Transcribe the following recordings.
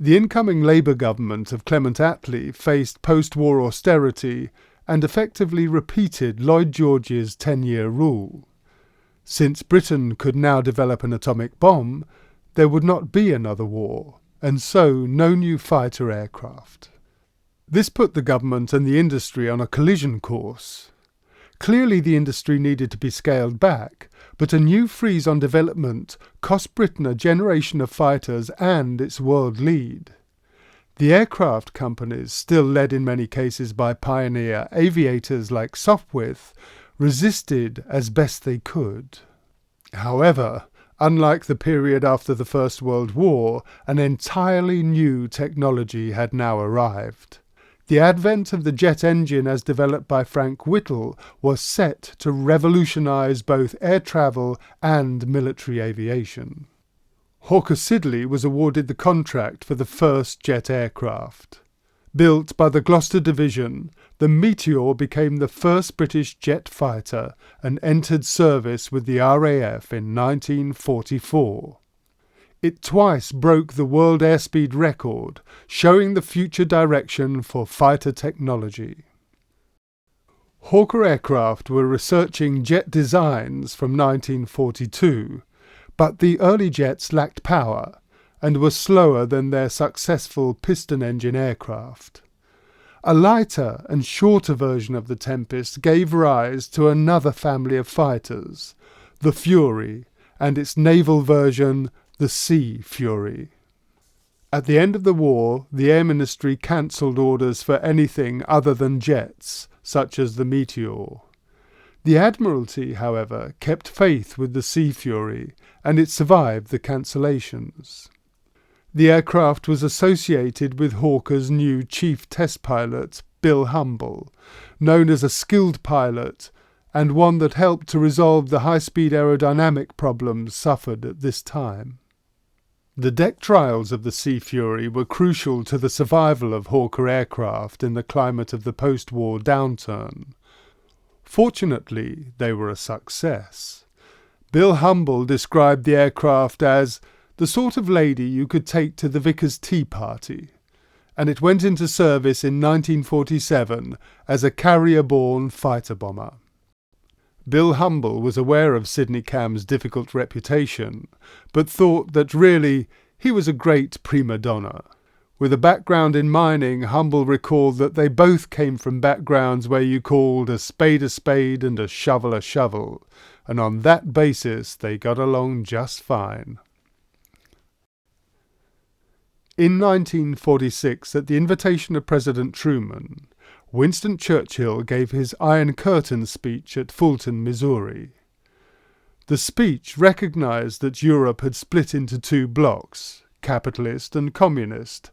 The incoming Labour government of Clement Attlee faced post-war austerity and effectively repeated Lloyd George's 10-year rule. Since Britain could now develop an atomic bomb, there would not be another war, and so no new fighter aircraft. This put the government and the industry on a collision course. Clearly the industry needed to be scaled back, but a new freeze on development cost Britain a generation of fighters and its world lead. The aircraft companies, still led in many cases by pioneer aviators like Sopwith, resisted as best they could. However, unlike the period after the First World War, an entirely new technology had now arrived. The advent of the jet engine as developed by Frank Whittle was set to revolutionise both air travel and military aviation. Hawker Siddeley was awarded the contract for the first jet aircraft. Built by the Gloucester Division, the Meteor became the first British jet fighter and entered service with the RAF in 1944. It twice broke the world airspeed record, showing the future direction for fighter technology. Hawker Aircraft were researching jet designs from 1942, but the early jets lacked power and were slower than their successful piston-engine aircraft. A lighter and shorter version of the Tempest gave rise to another family of fighters, the Fury, and its naval version, the Sea Fury. At the end of the war, the Air Ministry cancelled orders for anything other than jets, such as the Meteor. The Admiralty, however, kept faith with the Sea Fury, and it survived the cancellations. The aircraft was associated with Hawker's new chief test pilot, Bill Humble, known as a skilled pilot, and one that helped to resolve the high-speed aerodynamic problems suffered at this time. The deck trials of the Sea Fury were crucial to the survival of Hawker aircraft in the climate of the post-war downturn. Fortunately, they were a success. Bill Humble described the aircraft as the sort of lady you could take to the vicar's tea party, and it went into service in 1947 as a carrier-borne fighter bomber. Bill Humble was aware of Sidney Cam's difficult reputation, but thought that really he was a great prima donna. With a background in mining, Humble recalled that they both came from backgrounds where you called a spade and a shovel, and on that basis they got along just fine. In 1946, at the invitation of President Truman, Winston Churchill gave his Iron Curtain speech at Fulton, Missouri. The speech recognized that Europe had split into two blocks, capitalist and communist,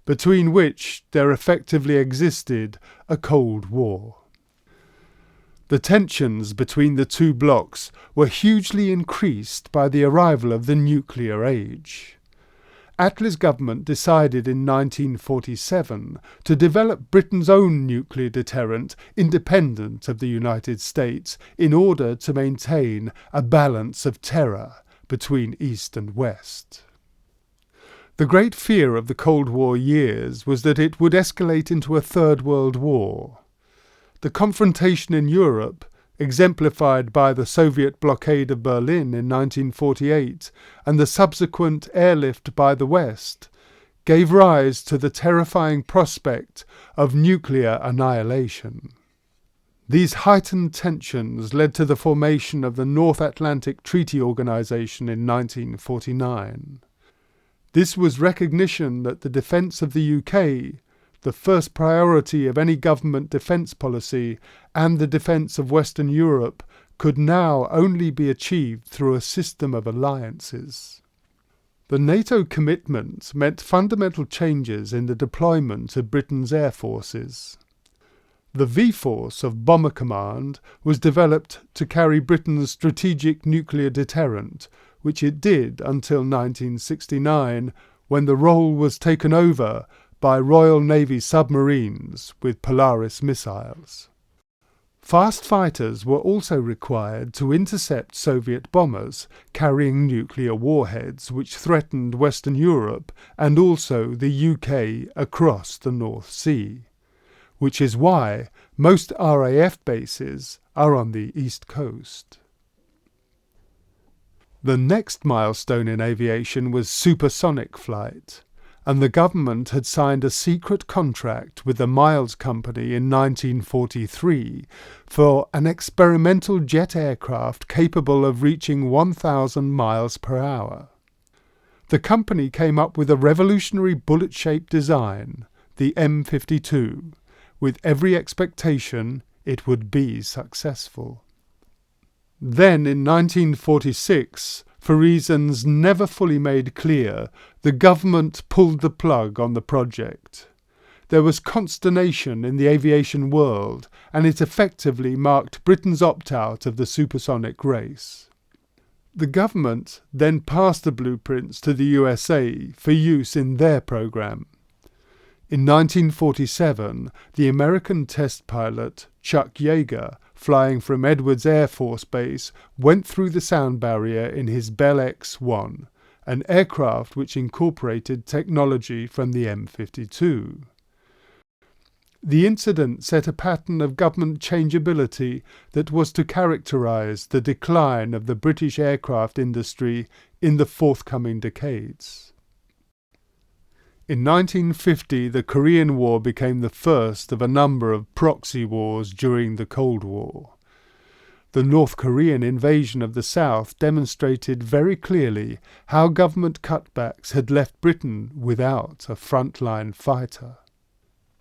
between which there effectively existed a Cold War. The tensions between the two blocks were hugely increased by the arrival of the nuclear age. Attlee's government decided in 1947 to develop Britain's own nuclear deterrent independent of the United States in order to maintain a balance of terror between East and West. The great fear of the Cold War years was that it would escalate into a Third World War. The confrontation in Europe, exemplified by the Soviet blockade of Berlin in 1948 and the subsequent airlift by the West, gave rise to the terrifying prospect of nuclear annihilation. These heightened tensions led to the formation of the North Atlantic Treaty Organization in 1949. This was recognition that the defence of the UK, the first priority of any government defence policy, and the defence of Western Europe could now only be achieved through a system of alliances. The NATO commitment meant fundamental changes in the deployment of Britain's air forces. The V-Force of Bomber Command was developed to carry Britain's strategic nuclear deterrent, which it did until 1969, when the role was taken over by Royal Navy submarines with Polaris missiles. Fast fighters were also required to intercept Soviet bombers carrying nuclear warheads which threatened Western Europe and also the UK across the North Sea, which is why most RAF bases are on the East Coast. The next milestone in aviation was supersonic flight, and the government had signed a secret contract with the Miles Company in 1943 for an experimental jet aircraft capable of reaching 1,000 miles per hour. The company came up with a revolutionary bullet-shaped design, the M52, with every expectation it would be successful. Then, in 1946, for reasons never fully made clear, the government pulled the plug on the project. There was consternation in the aviation world, and it effectively marked Britain's opt-out of the supersonic race. The government then passed the blueprints to the USA for use in their program. In 1947, the American test pilot Chuck Yeager, flying from Edwards Air Force Base, went through the sound barrier in his Bell X-1, an aircraft which incorporated technology from the M52. The incident set a pattern of government changeability that was to characterize the decline of the British aircraft industry in the forthcoming decades. In 1950, the Korean War became the first of a number of proxy wars during the Cold War. The North Korean invasion of the South demonstrated very clearly how government cutbacks had left Britain without a frontline fighter.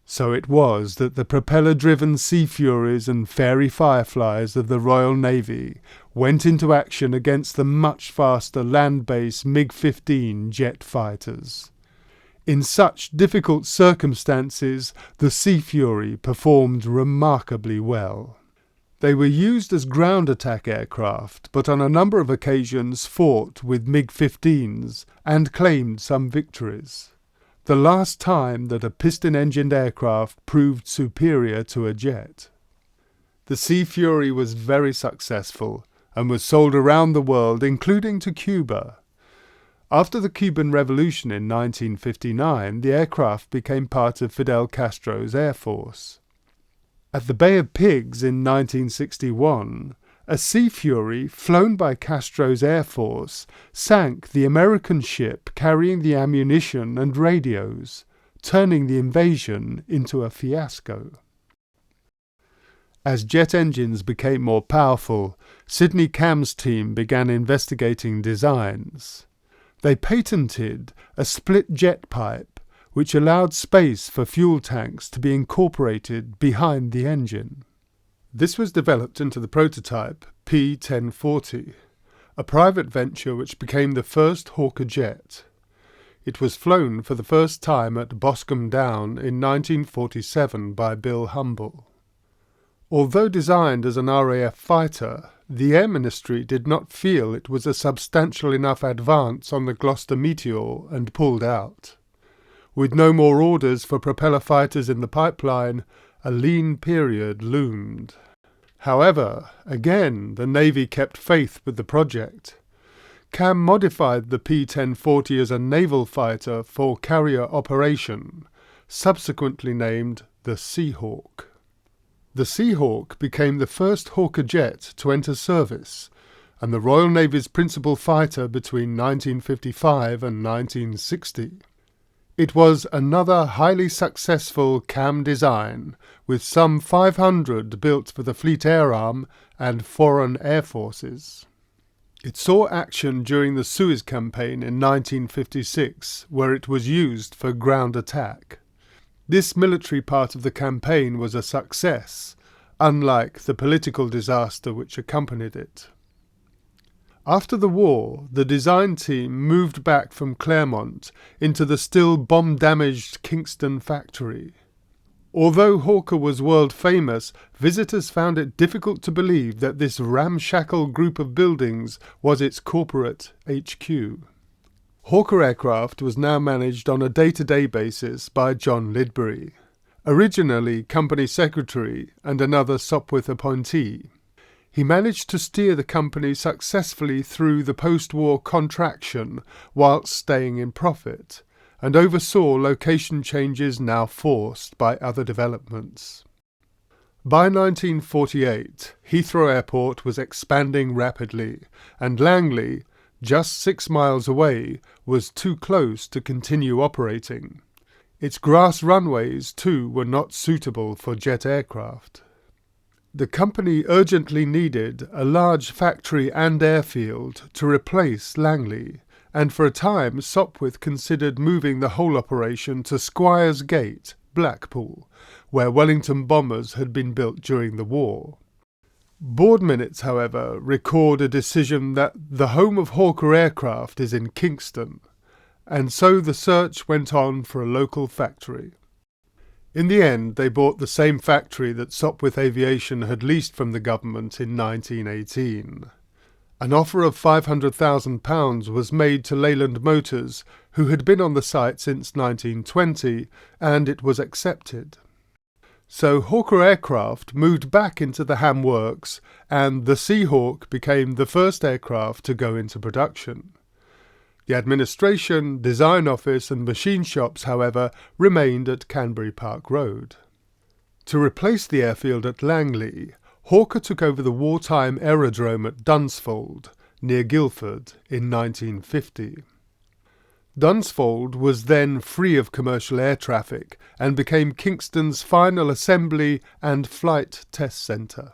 So it was that the propeller-driven Sea Furies and Fairy Fireflies of the Royal Navy went into action against the much faster land-based MiG-15 jet fighters. In such difficult circumstances, the Sea Fury performed remarkably well. They were used as ground attack aircraft, but on a number of occasions fought with MiG-15s and claimed some victories. The last time that a piston-engined aircraft proved superior to a jet. The Sea Fury was very successful and was sold around the world, including to Cuba. After the Cuban Revolution in 1959, the aircraft became part of Fidel Castro's Air Force. At the Bay of Pigs in 1961, a Sea Fury, flown by Castro's Air Force, sank the American ship carrying the ammunition and radios, turning the invasion into a fiasco. As jet engines became more powerful, Sidney Cam's team began investigating designs. They patented a split jet pipe, which allowed space for fuel tanks to be incorporated behind the engine. This was developed into the prototype P-1040, a private venture which became the first Hawker jet. It was flown for the first time at Boscombe Down in 1947 by Bill Humble. Although designed as an RAF fighter, the Air Ministry did not feel it was a substantial enough advance on the Gloucester Meteor and pulled out. With no more orders for propeller fighters in the pipeline, a lean period loomed. However, again, the Navy kept faith with the project. Cam modified the P-1040 as a naval fighter for carrier operation, subsequently named the Seahawk. The Seahawk became the first Hawker jet to enter service, and the Royal Navy's principal fighter between 1955 and 1960. It was another highly successful CAM design, with some 500 built for the Fleet Air Arm and foreign air forces. It saw action during the Suez Campaign in 1956, where it was used for ground attack. This military part of the campaign was a success, unlike the political disaster which accompanied it. After the war, the design team moved back from Claremont into the still bomb-damaged Kingston factory. Although Hawker was world famous, visitors found it difficult to believe that this ramshackle group of buildings was its corporate HQ. Hawker Aircraft was now managed on a day-to-day basis by John Lidbury, originally company secretary and another Sopwith appointee. He managed to steer the company successfully through the post-war contraction whilst staying in profit, and oversaw location changes now forced by other developments. By 1948, Heathrow Airport was expanding rapidly, and Langley, just 6 miles away, was too close to continue operating. Its grass runways, too, were not suitable for jet aircraft. The company urgently needed a large factory and airfield to replace Langley, and for a time Sopwith considered moving the whole operation to Squires Gate, Blackpool, where Wellington bombers had been built during the war. Board minutes, however, record a decision that the home of Hawker Aircraft is in Kingston, and so the search went on for a local factory. In the end, they bought the same factory that Sopwith Aviation had leased from the government in 1918. An offer of £500,000 was made to Leyland Motors, who had been on the site since 1920, and it was accepted. So Hawker Aircraft moved back into the Ham Works, and the Seahawk became the first aircraft to go into production. The administration, design office and machine shops, however, remained at Canbury Park Road. To replace the airfield at Langley, Hawker took over the wartime aerodrome at Dunsfold, near Guildford, in 1950. Dunsfold was then free of commercial air traffic and became Kingston's final assembly and flight test centre.